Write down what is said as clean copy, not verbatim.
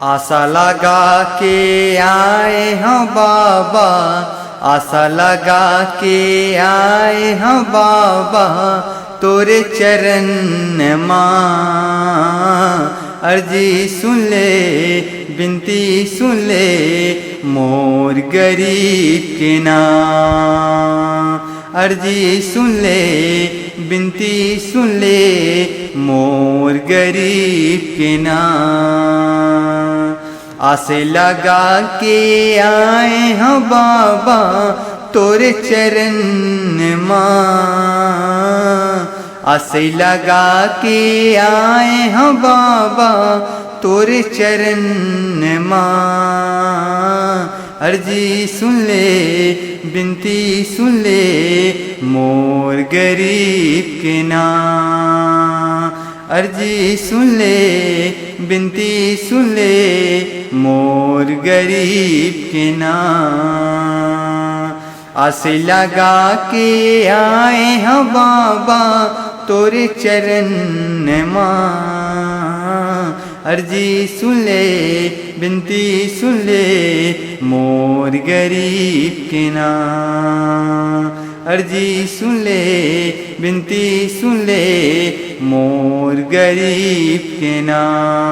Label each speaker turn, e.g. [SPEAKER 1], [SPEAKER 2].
[SPEAKER 1] आशा लगा के आए हैं बाबा, आशा लगा के आए हैं बाबा, तोरे चरण माँ। अर्जी सुन ले, बिनती सुन ले, मोर गरीब के नाम। अर्जी सुन ले, बिनती सुन ले, मोर गरीब के नाम। आसे लगा के आए हैं बाबा, तोरे चरण माँ। आसे लगा के आए हैं बाबा, तोरे चरण माँ। अर्जी सुन ले, बिनती सुन ले, मोर गरीब के नाम। अर्जी सुन ले, बिनती सुन ले, मोर गरीब के नाम। आसे लगा के आए हैं बाबा, तोरे चरण माँ। अर्जी सुन ले, बिनती सुन ले, मोर गरीब के नाम। अर्जी सुन ले, बिनती सुन ले, मोर गरीब के नाम।